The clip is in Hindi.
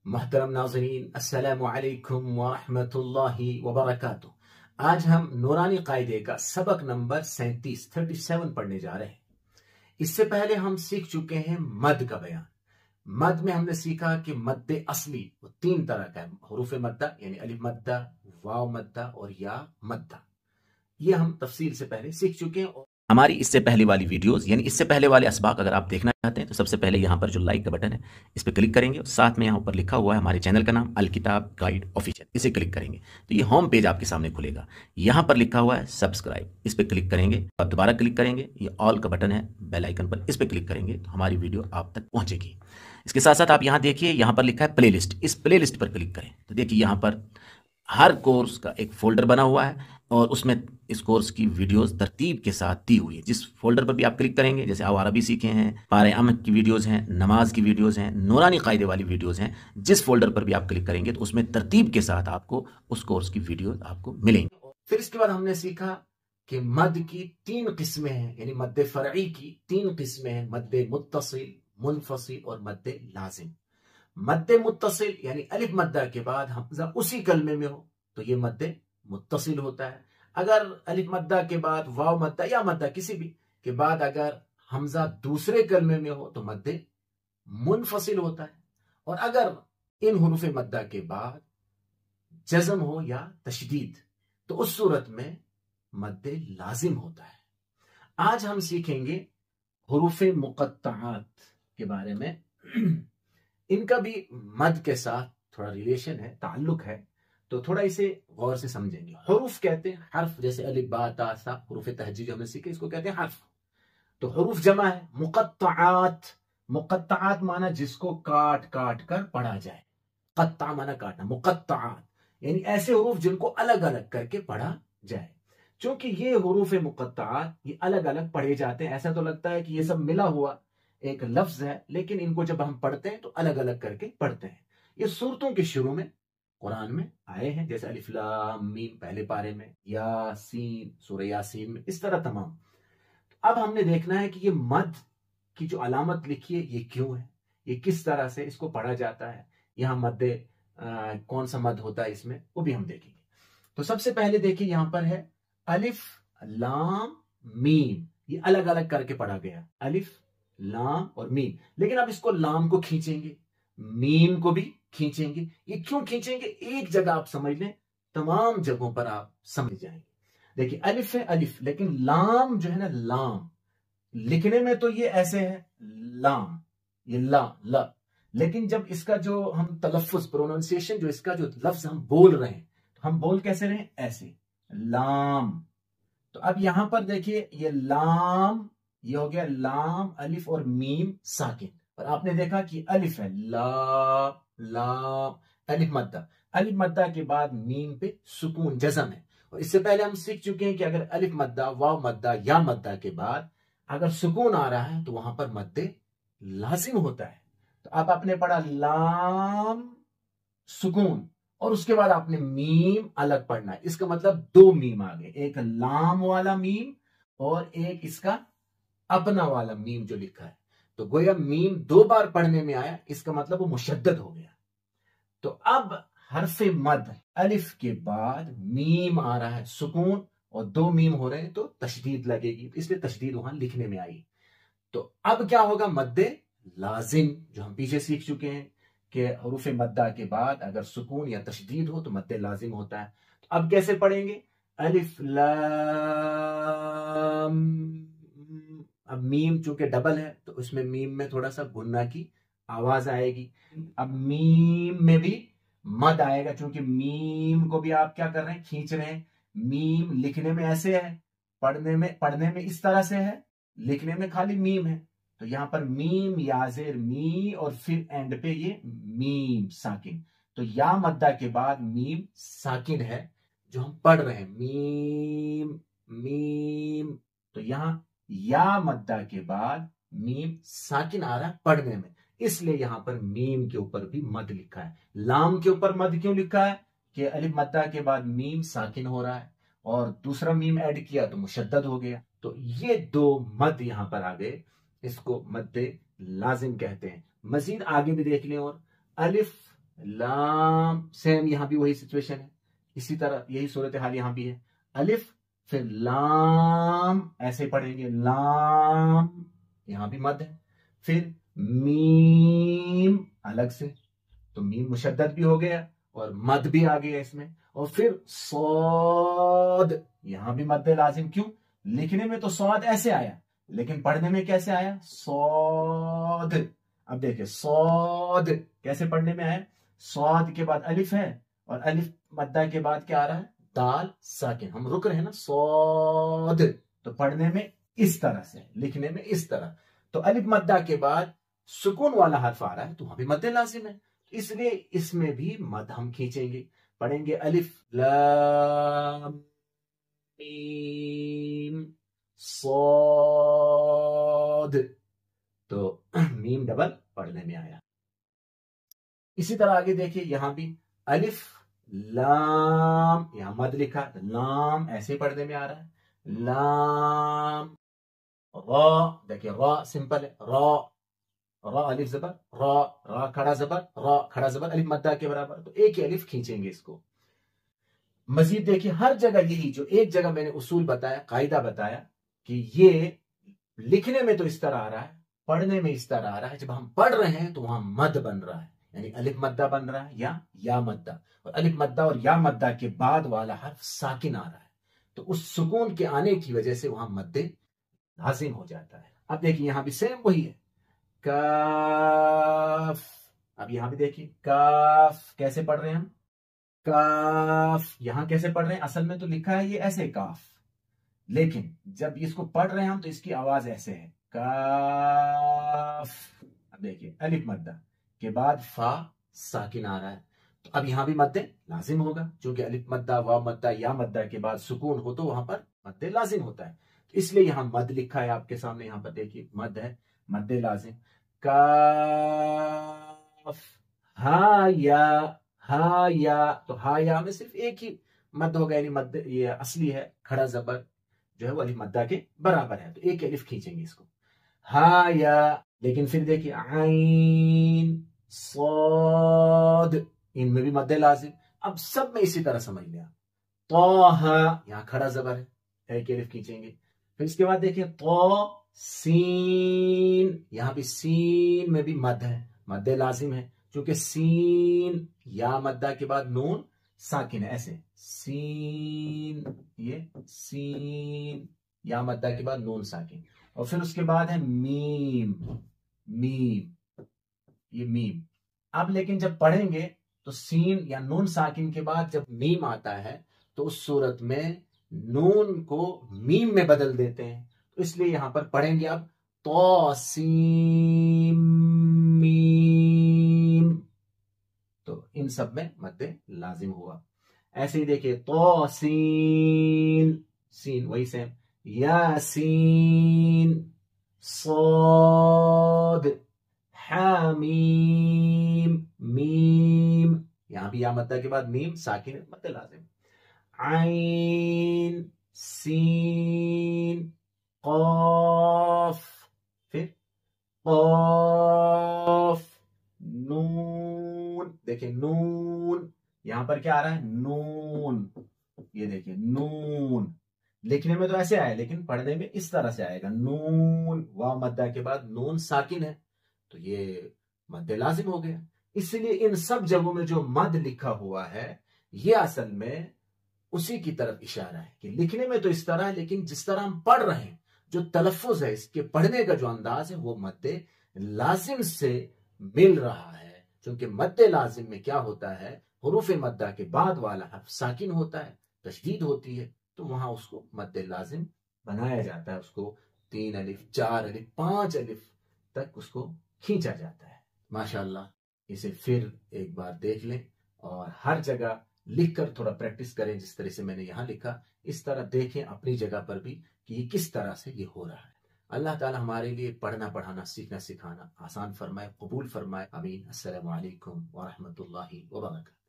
मोहतरम नाज़रीन, अस्सलामु अलैकुम व रहमतुल्लाहि व बरकातुहू। आज हम नूरानी कायदे का सबक नंबर 37 पढ़ने जा रहे हैं। इससे पहले हम सीख चुके हैं मद का बयान। मद में हमने सीखा कि मद्दे असली वो तीन तरह का है, हुरूफ मद्दा यानी अलिफ मद्दा, वाव मद्दा और या मद्दा। ये हम तफसील से पहले सीख चुके हैं। हमारी इससे पहले वाली वीडियोस यानी इससे पहले वाले असबाक अगर आप देखना चाहते हैं तो सबसे पहले यहाँ पर जो लाइक का बटन है इस पर क्लिक करेंगे और साथ में यहाँ ऊपर लिखा हुआ है हमारे चैनल का नाम अल किताब गाइड ऑफिशियल, इसे क्लिक करेंगे तो ये होम पेज आपके सामने खुलेगा। यहाँ पर लिखा हुआ है सब्सक्राइब, इस पर क्लिक करेंगे और दोबारा क्लिक करेंगे, ये ऑल का बटन है बेल आइकन पर, इस पर क्लिक करेंगे तो हमारी वीडियो आप तक पहुँचेगी। इसके साथ साथ आप यहाँ देखिए, यहाँ पर लिखा है प्ले लिस्ट, इस प्ले लिस्ट पर क्लिक करें तो देखिए यहाँ पर हर कोर्स का एक फोल्डर बना हुआ है और उसमें इस कोर्स की वीडियोस तरतीब के साथ दी हुई है। जिस फोल्डर पर भी आप क्लिक करेंगे, जैसे आप अरबी सीखे हैं, पारे अमन की वीडियोस हैं, नमाज की वीडियोस हैं, नूरानी कायदे वाली वीडियोस हैं, जिस फोल्डर पर भी आप क्लिक करेंगे तो उसमें तरतीब के साथ आपको उस कोर्स की वीडियो आपको मिलेंगी। फिर इसके बाद हमने सीखा कि मद की तीन किस्में हैं, यानी मद्दे फरई की तीन किस्में हैं, मद्दे मुत्तसिल, मुनफसिल और मद्दे लाजिम। मद्दे मुत्तसिल यानी अलिफ मद्दा के बाद हमजा उसी कलमे में हो तो ये मद्दे मुत्तसिल होता है। अगर अलिफ मद्दा के बाद वाव मद्दा या मद्दा किसी भी के बाद अगर हमजा दूसरे कलमे में हो तो मद्दे मुनफसिल होता है। और अगर इन हुरूफ मद्दा के बाद जज़म हो या तशदीद तो उस सूरत में मद्दे लाजिम होता है। आज हम सीखेंगे हुरूफ मुक़त्तआत के बारे में। इनका भी मद के साथ थोड़ा रिलेशन है, ताल्लुक है, तो थोड़ा इसे गौर से समझेंगे। हुरूफ कहते हैं हर्फ, जैसे अलिफ बा ता सा हुरूफ तहज्जुद हमने सीखे, इसको कहते हैं हर्फ। तो हुरूफ जमा है मुक़त्तआत। मुक़त्तआत माना जिसको काट काट कर पढ़ा जाए, क़त्ता माना काटना, मुक़त्तआत यानी ऐसे हुरूफ जिनको अलग अलग करके पढ़ा जाए। क्योंकि ये हुरूफ मुक़त्तआत ये अलग अलग पढ़े जाते हैं, ऐसा तो लगता है कि ये सब मिला हुआ एक लफ्ज है, लेकिन इनको जब हम पढ़ते हैं तो अलग अलग करके पढ़ते हैं। ये सूरतों के शुरू में कुरान में आए हैं, जैसे अलिफ लाम मीम पहले पारे में, यासीन सूरह यासीन में, इस तरह तमाम। अब हमने देखना है कि ये मद की जो अलामत लिखी है ये क्यों है, ये किस तरह से इसको पढ़ा जाता है, यहाँ मद्दे कौन सा मद होता है इसमें, वो भी हम देखेंगे। तो सबसे पहले देखिए यहाँ पर है अलिफ लाम मीम, ये अलग अलग करके पढ़ा गया, अलिफ लाम और मीम। लेकिन अब इसको लाम को खींचेंगे, मीम को भी खींचेंगे। ये क्यों खींचेंगे, एक जगह आप समझ लें, तमाम जगहों पर आप समझ जाएंगे। देखिए अलिफ है अलिफ, लेकिन लाम जो है ना, लाम लिखने में तो ये ऐसे है लाम, ये ला, लेकिन जब इसका जो हम तलफ्फुज प्रोनाउंसिएशन जो इसका जो लफ्ज हम बोल रहे हैं तो हम बोल कैसे रहे हैं, ऐसे लाम। तो अब यहां पर देखिए ये लाम, ये हो गया लाम अलिफ और मीम साकिन, और आपने देखा कि अलिफ है ला अलिफ मद्दा, अलिफ मद्दा के बाद मीम पे सुकून जज़म है। और इससे पहले हम सीख चुके हैं कि अगर अलिफ मद्दा वाव मद्दा या मद्दा के बाद अगर सुकून आ रहा है तो वहां पर मद्दे लाजिम होता है। तो अब आपने पढ़ा लाम सुकून और उसके बाद आपने मीम अलग पढ़ना है, इसका मतलब दो मीम आ गए, एक लाम वाला मीम और एक इसका अपना वाला मीम जो लिखा है। तो गोया मीम दो बार पढ़ने में आया, इसका मतलब वो मुशद्दद हो गया। तो अब हरफ मद अलिफ के बाद मीम आ रहा है सुकून और दो मीम हो रहे हैं तो तशदीद लगेगी, इसलिए तशदीद वहां लिखने में आई। तो अब क्या होगा, मद्दे लाजिम जो हम पीछे सीख चुके हैं कि हुरूफ मद्दा के बाद अगर सुकून या तशदीद हो तो मद्दे लाजिम होता है। तो अब कैसे पढ़ेंगे, अलिफ लाम, अब मीम चूंकि डबल है तो उसमें मीम में थोड़ा सा गुन्ना की आवाज आएगी। अब मीम में भी मद आएगा, क्योंकि मीम को भी आप क्या कर रहे हैं, खींच रहे हैं। मीम लिखने में ऐसे है, पढ़ने में इस तरह से है, लिखने में खाली मीम है। तो यहां पर मीम याजेर मी और फिर एंड पे ये मीम साकिन। तो या मद्दा के बाद मीम साकिन है जो हम पढ़ रहे हैं, मीम मीम। तो यहां या मद्दा के बाद मीम साकिन आ रहा है पढ़ने में, इसलिए यहां पर मीम के ऊपर भी मद लिखा है। लाम के ऊपर मद क्यों लिखा है कि अलिफ मद्दा के बाद मीम साकिन हो रहा है और दूसरा मीम ऐड किया तो मुशद्दद हो गया। तो ये दो मद यहां पर आ गए, इसको मद्दे लाजिम कहते हैं। मजीद आगे भी देख लें, और अलिफ लाम, सेम यहां भी वही सिचुएशन है, इसी तरह यही सूरत हाल यहां भी है। अलिफ फिर लाम, ऐसे पढ़ेंगे लाम, यहां भी मद है। फिर मीम अलग से, तो मीम मुशद्दद भी हो गया और मद भी आ गया इसमें। और फिर सौद, यहां भी मद लाजिम। क्यों? लिखने में तो सौद ऐसे आया, लेकिन पढ़ने में कैसे आया? सौद। अब देखिए सौद कैसे पढ़ने में आया? सौद के बाद अलिफ है और अलिफ मद्दा के बाद क्या आ रहा है? दाल साकिन। हम रुक रहे हैं ना, सौद, तो पढ़ने में इस तरह से, लिखने में इस तरह। तो अलिफ मद्दा के बाद सुकून वाला हर्फ आ रहा है, तो वहां भी मद्दे लाजिम है, इसलिए इसमें भी मद हम खींचेंगे। पढ़ेंगे अलिफ लाम मीम सौद, तो मीम डबल पढ़ने में आया। इसी तरह आगे देखिए, यहां भी अलिफ लाम, यहां मद लिखा, लाम ऐसे पढ़ने में आ रहा है। लाम रा, देखिए रा सिंपल है, रा रा अलिफ जबर, रा रा खड़ा जबर, रा खड़ा जबर, अलिफ मद्दा के बराबर, तो एक ही अलिफ खींचेंगे इसको। मजीद देखिए हर जगह यही, जो एक जगह मैंने उसूल बताया, कायदा बताया कि ये लिखने में तो इस तरह आ रहा है, पढ़ने में इस तरह आ रहा है। जब हम पढ़ रहे हैं तो वहां मद बन रहा है, यानी अलिफ मद्दा बन रहा है या मद्दा, और अलिफ मद्दा और या मद्दा के बाद वाला हर्फ साकिन आ रहा है, तो उस सुकून के आने की वजह से वहां मद्दे लाजिम हो जाता है। अब देखिए यहां भी सेम वही है, काफ। अब यहां भी देखिए काफ कैसे पढ़ रहे हैं हम, काफ यहां कैसे पढ़ रहे हैं? असल में तो लिखा है ये ऐसे काफ, लेकिन जब इसको पढ़ रहे हैं हम तो इसकी आवाज ऐसे है, काफ। अब देखिए अलिफ मद्दा के बाद फा साकिन आ रहा है, तो अब यहां भी मद्दे लाजिम होगा, क्योंकि अलिफ मद्दा वाव मद्दा या मद्दा के बाद सुकून हो तो वहां पर मद्दे लाजिम होता है, तो इसलिए यहां मद लिखा है आपके सामने, यहां पर देखिए मद है, मद्दे लाजिम। काफ हा या, तो हा या में सिर्फ एक ही मद होगा, यानी मद ये असली है, खड़ा जबर जो है वो अलिफ मद्दा के बराबर है, तो एक अलिफ खींचेंगे इसको, हा या। लेकिन फिर देखिए आइन सौद, इनमें भी मद्दे लाजिम। अब सब में इसी तरह समझ लिया। तौहा, यहां खड़ा जबर है, एक अलिफ खींचेंगे। फिर इसके बाद देखिए तो सीन, यहां भी सीन में भी मद है, मद्दे लाजिम है, क्योंकि सीन या मद्दा के बाद नून साकिन है, ऐसे सीन, ये सीन या मद्दा के बाद नून साकिन। और फिर उसके बाद है मीम, मीम, ये मीम। अब लेकिन जब पढ़ेंगे तो सीन या नून साकिन के बाद जब मीम आता है तो उस सूरत में नून को मीम में बदल देते हैं, तो इसलिए यहां पर पढ़ेंगे अब तो सीम मीम, तो इन सब में मद्दे लाजिम हुआ। ऐसे ही देखिए तो सीन, सीन वही सेम, यासीन सौद हामीम मीम, यहां भी या मद्दा के बाद मीम साकिन मद्दे लाजिम। आइन सीन कौफ, फिर कौफ नून, देखिए नून, यहां पर क्या आ रहा है? नून, ये देखिए नून, लिखने में तो ऐसे आया लेकिन पढ़ने में इस तरह से आएगा, नून वाव मद्दा के बाद नून साकिन है, तो ये मद्दे लाजिम हो गया। इसलिए इन सब जगहों में जो मद लिखा हुआ है ये असल में उसी की तरफ इशारा है कि लिखने में तो इस तरह है, लेकिन जिस तरह हम पढ़ रहे हैं, जो तलफ्फुज है, इसके पढ़ने का जो अंदाज है, वो मद्दे लाजिम से मिल रहा है। क्योंकि मद्दे लाजिम में क्या होता है, हुरूफ मद्दा के बाद वाला हर्फ साकिन होता है, तशदीद होती है, तो वहां उसको मद्दे लाजिम बनाया जाता है, उसको 3 अलिफ 4 अलिफ 5 अलिफ तक उसको खींचा जाता है। माशाअल्लाह, इसे फिर एक बार देख लें और हर जगह लिखकर थोड़ा प्रैक्टिस करें, जिस तरह से मैंने यहां लिखा इस तरह देखें अपनी जगह पर भी कि ये किस तरह से ये हो रहा है। अल्लाह ताला हमारे लिए पढ़ना पढ़ाना सीखना सिखाना आसान फरमाए, कबूल फरमाए, आमीन। अस्सलामु अलैकुम व रहमतुल्लाहि व बरकातहू।